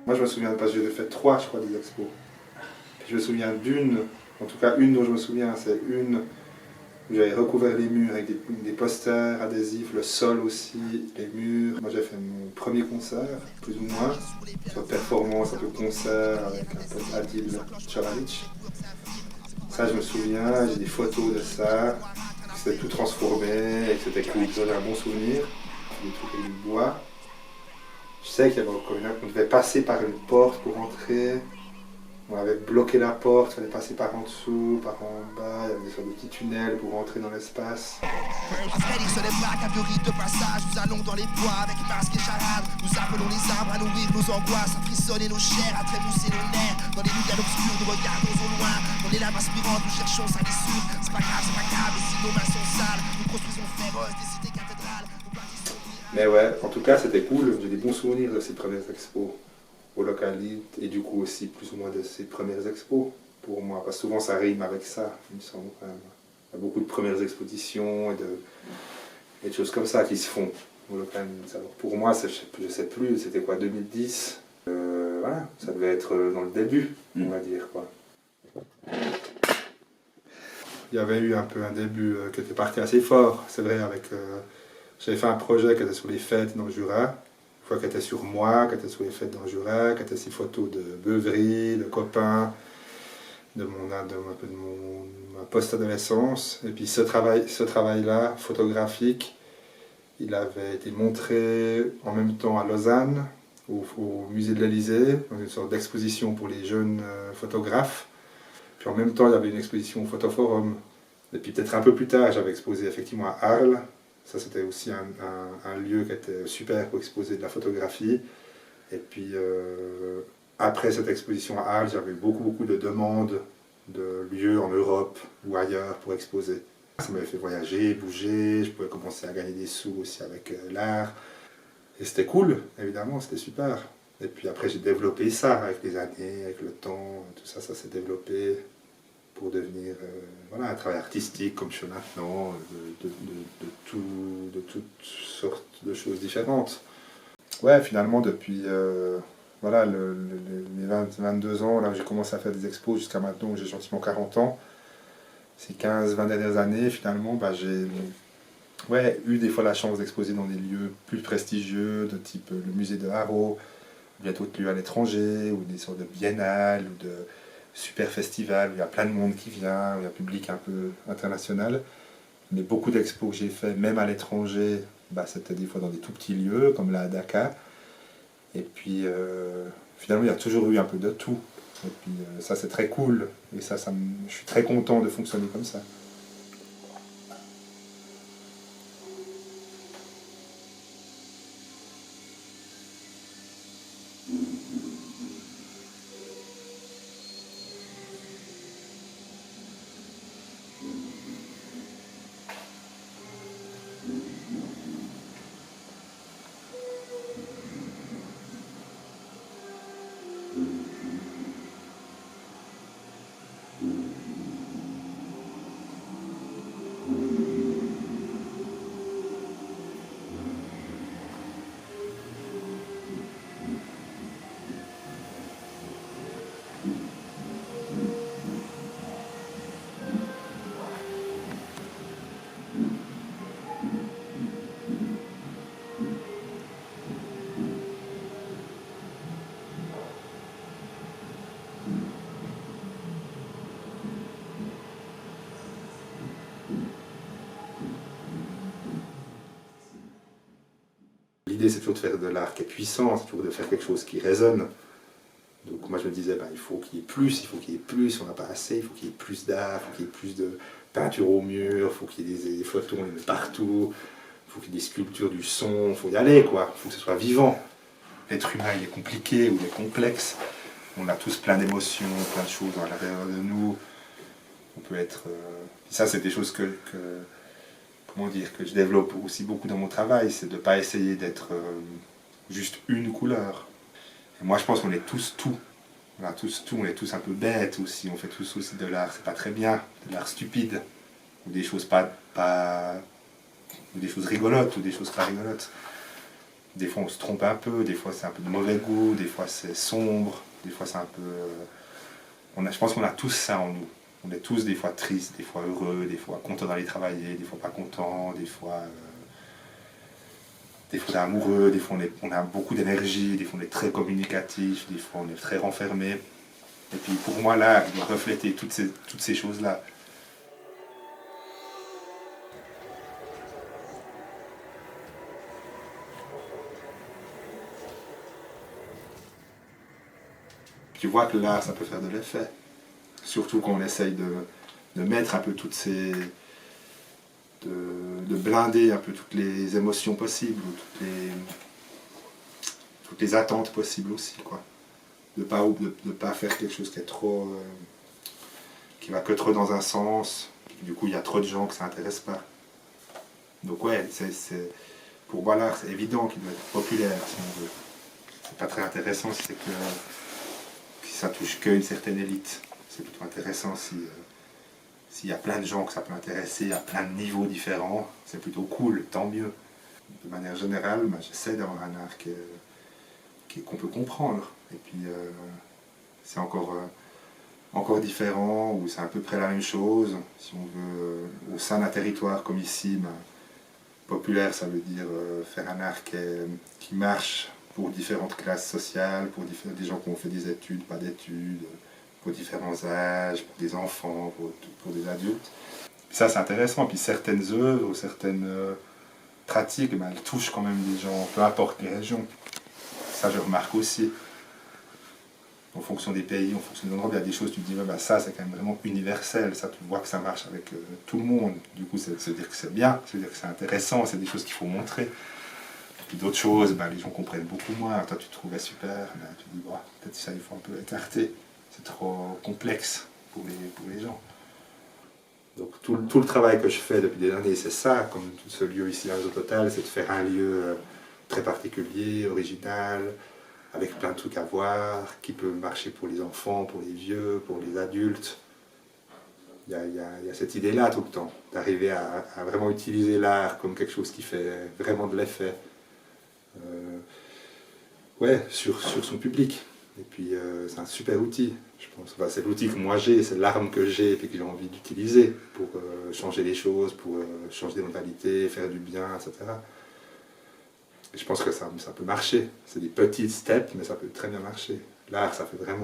Moi je me souviens, parce que j'ai fait 3 je crois des expos. Puis je me souviens d'une, en tout cas une dont je me souviens, c'est une où j'avais recouvert les murs avec des posters adhésifs, le sol aussi, les murs. Moi j'ai fait mon premier concert, plus ou moins, sur performance, un peu concert avec un pote Adil Chavalic. Ça je me souviens, j'ai des photos de ça, c'était tout transformé et que c'était cool, j'avais un bon souvenir, des trucs avec du bois. Je sais qu'il y avait encore on devait passer par une porte pour entrer. On avait bloqué la porte, il fallait passer par en dessous, par en bas, il y avait des sortes de petits tunnels pour rentrer dans l'espace. Sur les plaques à 2 rites de passage, nous allons dans les bois avec masques et charades. Nous appelons les arbres à nourrir nos angoisses, à frissonner nos chairs, à trémousser nos nerfs. Dans les lumières obscures, nous regardons au loin. Dans les lames aspirantes, nous cherchons sa l'issue. C'est pas grave, et si nos mains sont sales, nous construisons féroces des cités cathédrales. Mais ouais, en tout cas c'était cool, j'ai des bons souvenirs de ces premières expos au Localite et du coup aussi plus ou moins de ces premières expos pour moi, parce que souvent ça rime avec ça, il me semble quand même. Il y a beaucoup de premières expositions et de choses comme ça qui se font au Localite. Alors pour moi, je sais plus, c'était quoi, 2010 voilà, ça devait être dans le début, on va dire quoi. Il y avait eu un peu un début qui était parti assez fort, c'est vrai, avec... j'avais fait un projet qui était sur les fêtes dans le Jura, une fois qui était sur moi, qui était sur les fêtes dans le Jura, qui était ces photos de beuverie, de copains, de ma post-adolescence. Et puis ce travail-là, photographique, il avait été montré en même temps à Lausanne, au musée de l'Élysée, dans une sorte d'exposition pour les jeunes photographes. Puis en même temps, il y avait une exposition au Photoforum. Et puis peut-être un peu plus tard, j'avais exposé effectivement à Arles. Ça, c'était aussi un lieu qui était super pour exposer de la photographie. Et puis, après cette exposition à Arles, j'avais beaucoup de demandes de lieux en Europe ou ailleurs pour exposer. Ça m'avait fait voyager, bouger, je pouvais commencer à gagner des sous aussi avec l'art. Et c'était cool, évidemment, c'était super. Et puis après, j'ai développé ça avec les années, avec le temps, tout ça, ça s'est développé pour devenir voilà, un travail artistique comme je fais maintenant, de toutes sortes de choses différentes. Ouais, finalement, depuis voilà, les 22 ans, là, j'ai commencé à faire des expos jusqu'à maintenant, où j'ai gentiment 40 ans. Ces 15-20 dernières années, finalement, bah, j'ai eu des fois la chance d'exposer dans des lieux plus prestigieux, de type le musée de Haro, ou bien d'autres lieux à l'étranger, ou des sortes de biennales, ou de super festivals, où il y a plein de monde qui vient, où il y a un public un peu international. Mais beaucoup d'expos que j'ai fait, même à l'étranger, bah, c'était des fois dans des tout petits lieux, comme là à Dakar. Et puis finalement, il y a toujours eu un peu de tout. Et puis ça, c'est très cool. Et ça, je suis très content de fonctionner comme ça. L'idée, c'est toujours de faire de l'art qui est puissant, c'est toujours de faire quelque chose qui résonne. Donc moi je me disais, il faut qu'il y ait plus, on n'a pas assez, il faut qu'il y ait plus d'art, il faut qu'il y ait plus de peinture au mur, il faut qu'il y ait des photos, on les met partout, il faut qu'il y ait des sculptures, du son, il faut y aller quoi, il faut que ce soit vivant. L'être humain il est compliqué ou il est complexe, on a tous plein d'émotions, plein de choses à l'intérieur de nous, on peut être... Ça c'est des choses que je développe aussi beaucoup dans mon travail, c'est de ne pas essayer d'être juste une couleur. Et moi je pense qu'on est tous tout. On est tous un peu bêtes aussi, on fait tous aussi de l'art, c'est pas très bien, de l'art stupide, ou des choses ou des choses rigolotes, ou des choses pas rigolotes. des fois on se trompe un peu, des fois c'est un peu de mauvais goût, des fois c'est sombre, des fois c'est un peu... je pense qu'on a tous ça en nous. On est tous des fois tristes, des fois heureux, des fois contents d'aller travailler, des fois pas contents, des fois on est amoureux, des fois on a beaucoup d'énergie, des fois on est très communicatif, des fois on est très renfermé. Et puis pour moi là, il doit refléter toutes ces choses-là. Tu vois que là, ça peut faire de l'effet. Surtout quand on essaye de mettre un peu de blinder un peu toutes les émotions possibles, ou toutes les attentes possibles aussi, quoi. De pas faire quelque chose qui est trop... qui va que trop dans un sens. Du coup, il y a trop de gens que ça n'intéresse pas. Donc ouais, pour Ballard, c'est évident qu'il doit être populaire, si on veut. C'est pas très intéressant si ça touche qu'une certaine élite. C'est plutôt intéressant s'il y a plein de gens que ça peut intéresser, à plein de niveaux différents, c'est plutôt cool, tant mieux. De manière générale, j'essaie d'avoir un art qu'on peut comprendre. Et puis c'est encore différent, ou c'est à peu près la même chose. Si on veut, au sein d'un territoire comme ici, populaire, ça veut dire faire un art qui marche pour différentes classes sociales, pour des gens qui ont fait des études, pas d'études, pour différents âges, pour des enfants, pour des adultes. Ça, c'est intéressant. Puis certaines œuvres ou certaines pratiques, elles touchent quand même des gens, peu importe les régions. Ça, je remarque aussi. En fonction des pays, en fonction des endroits, il y a des choses, tu te dis, ça, c'est quand même vraiment universel. Ça, tu vois que ça marche avec tout le monde. Du coup, ça veut dire que c'est bien, ça veut dire que c'est intéressant, c'est des choses qu'il faut montrer. Puis d'autres choses, les gens comprennent beaucoup moins. Toi, tu trouvais super, tu te dis, peut-être ça, il faut un peu écarter. C'est trop complexe pour les gens. Donc tout le travail que je fais depuis des années, c'est ça, comme tout ce lieu ici à Réseau Total, c'est de faire un lieu très particulier, original, avec plein de trucs à voir, qui peut marcher pour les enfants, pour les vieux, pour les adultes. Il y a cette idée-là tout le temps, d'arriver à vraiment utiliser l'art comme quelque chose qui fait vraiment de l'effet. Sur son public. Et puis c'est un super outil, je pense. C'est l'outil que moi j'ai, c'est l'arme que j'ai et que j'ai envie d'utiliser pour changer les choses, pour changer des mentalités, faire du bien, etc. Et je pense que ça peut marcher. C'est des petits steps, mais ça peut très bien marcher. L'art, ça peut faire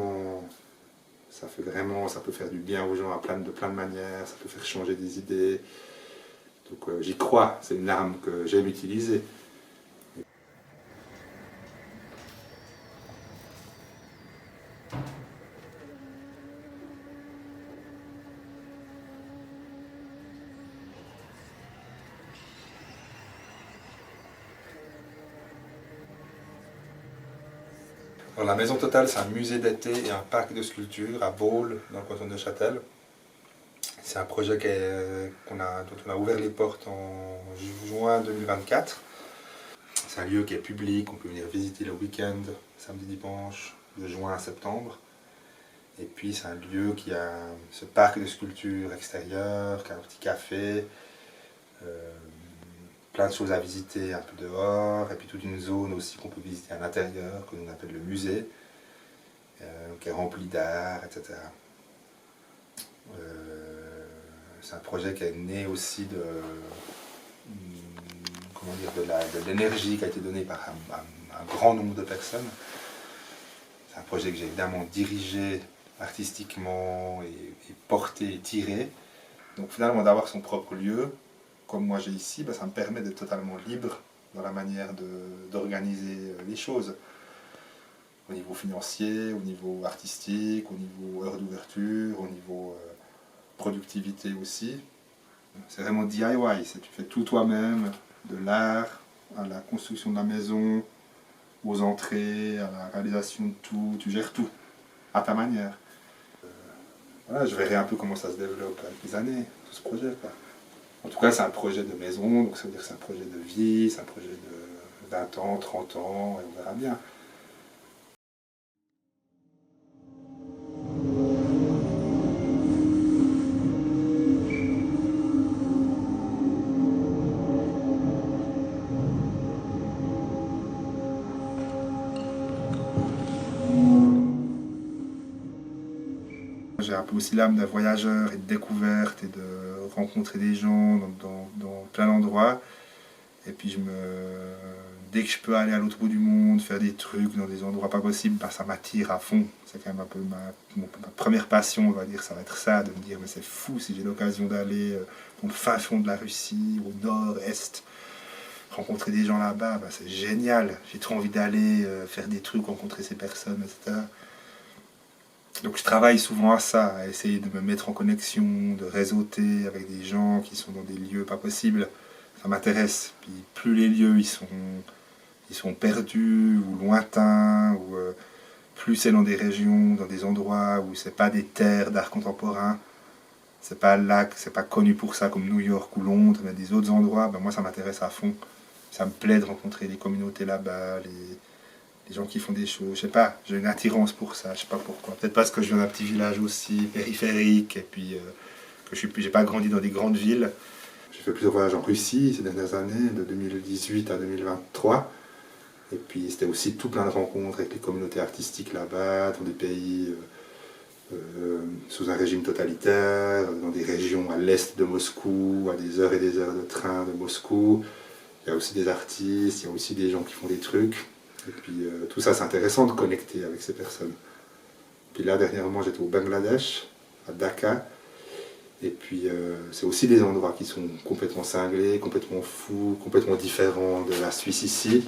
du bien aux gens de plein de manières, ça peut faire changer des idées. Donc j'y crois, c'est une arme que j'aime utiliser. Alors, la Maison Totale, c'est un musée d'été et un parc de sculptures à Baule, dans le canton de Neuchâtel. C'est un projet dont on a ouvert les portes en juin 2024. C'est un lieu qui est public, on peut venir visiter le week-end, samedi, dimanche, de juin à septembre. Et puis c'est un lieu qui a ce parc de sculptures extérieur, qui a un petit café, plein de choses à visiter un peu dehors, et puis toute une zone aussi qu'on peut visiter à l'intérieur, que l'on appelle le musée, qui est rempli d'art, etc. C'est un projet qui est né aussi de l'énergie qui a été donnée par un grand nombre de personnes. C'est un projet que j'ai évidemment dirigé artistiquement et porté et tiré. Donc finalement d'avoir son propre lieu, comme moi j'ai ici, ça me permet d'être totalement libre dans la manière d'organiser les choses. Au niveau financier, au niveau artistique, au niveau heure d'ouverture, au niveau productivité aussi. C'est vraiment DIY, tu fais tout toi-même, de l'art à la construction de la maison, aux entrées, à la réalisation de tout, tu gères tout, à ta manière. Je verrai un peu comment ça se développe avec les années, tout ce projet. En tout cas, c'est un projet de maison, donc ça veut dire que c'est un projet de vie, c'est un projet de 20 ans, 30 ans, et on verra bien. un peu aussi l'âme d'un voyageur et de découverte et de rencontrer des gens dans plein d'endroits. Et puis dès que je peux aller à l'autre bout du monde, faire des trucs dans des endroits pas possibles, bah, ça m'attire à fond. C'est quand même un peu ma première passion, on va dire, ça va être ça, de me dire mais c'est fou si j'ai l'occasion d'aller au fin fond de la Russie, au nord-est, rencontrer des gens là-bas, bah, c'est génial. J'ai trop envie d'aller faire des trucs, rencontrer ces personnes, etc. Donc je travaille souvent à ça, à essayer de me mettre en connexion, de réseauter avec des gens qui sont dans des lieux pas possibles. Ça m'intéresse. Puis plus les lieux ils sont perdus ou lointains, ou plus c'est dans des régions, dans des endroits où c'est pas des terres d'art contemporain, c'est pas là, c'est pas connu pour ça comme New York ou Londres, mais des autres endroits, ben moi ça m'intéresse à fond. Ça me plaît de rencontrer des communautés là-bas, les gens qui font des choses, je sais pas, j'ai une attirance pour ça, je sais pas pourquoi. Peut-être parce que je viens d'un petit village aussi, périphérique, et puis que j'ai pas grandi dans des grandes villes. J'ai fait plusieurs voyages en Russie ces dernières années, de 2018 à 2023. Et puis c'était aussi tout plein de rencontres avec les communautés artistiques là-bas, dans des pays sous un régime totalitaire, dans des régions à l'est de Moscou, à des heures et des heures de train de Moscou. Il y a aussi des artistes, il y a aussi des gens qui font des trucs. Et puis tout ça, c'est intéressant de connecter avec ces personnes. Puis là, dernièrement, j'étais au Bangladesh, à Dhaka. Et puis c'est aussi des endroits qui sont complètement cinglés, complètement fous, complètement différents de la Suisse ici,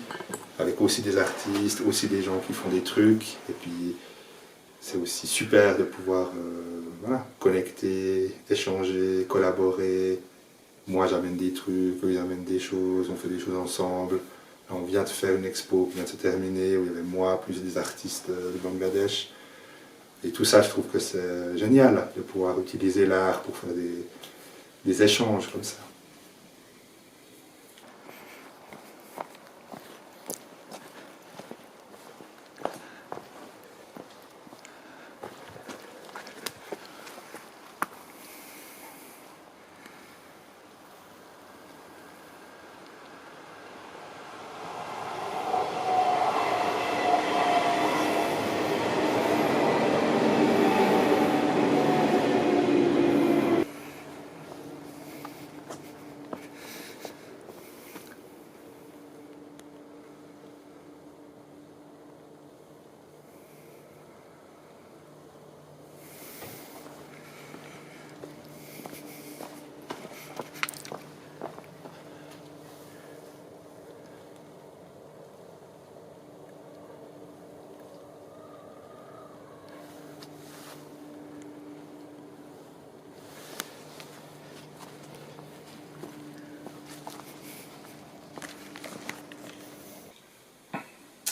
avec aussi des artistes, aussi des gens qui font des trucs. Et puis c'est aussi super de pouvoir connecter, échanger, collaborer. Moi j'amène des trucs, eux ils amènent des choses, on fait des choses ensemble. Là, on vient de faire une expo qui vient de se terminer, où il y avait moi, plus des artistes du Bangladesh. Et tout ça, je trouve que c'est génial de pouvoir utiliser l'art pour faire des échanges comme ça.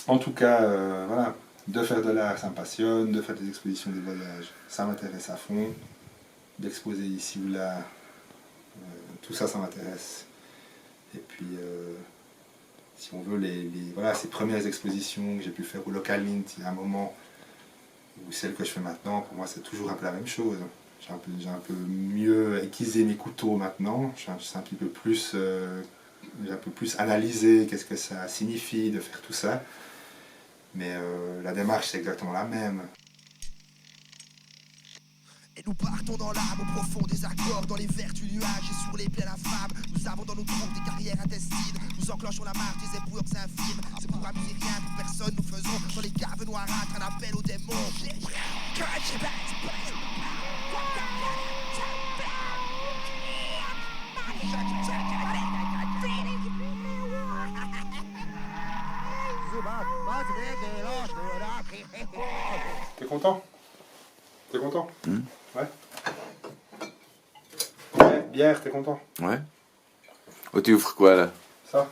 En tout cas, voilà, de faire de l'art, ça me passionne, de faire des expositions, des voyages, ça m'intéresse à fond, d'exposer ici ou là, tout ça, ça m'intéresse. Et puis, si on veut, voilà, ces premières expositions que j'ai pu faire au Local Mint il y a un moment, ou celles que je fais maintenant, pour moi, c'est toujours un peu la même chose. J'ai un peu mieux aiguisé mes couteaux maintenant, j'ai un petit peu plus, j'ai un peu plus analysé qu'est-ce que ça signifie de faire tout ça. Mais la démarche, c'est exactement la même. Et nous partons dans l'âme au profond des accords, dans les verts du nuage et sur les plaines infâmes. Nous avons dans nos troupes des carrières intestines. Nous enclenchons la marche des éboueurs infimes. C'est pour amuser rien, pour personne, nous faisons dans les caves noirâtres un appel aux démons. T'es content? T'es content? Ouais. Ouais, bière, t'es content? Ouais. Oh, tu ouvres quoi là? Ça?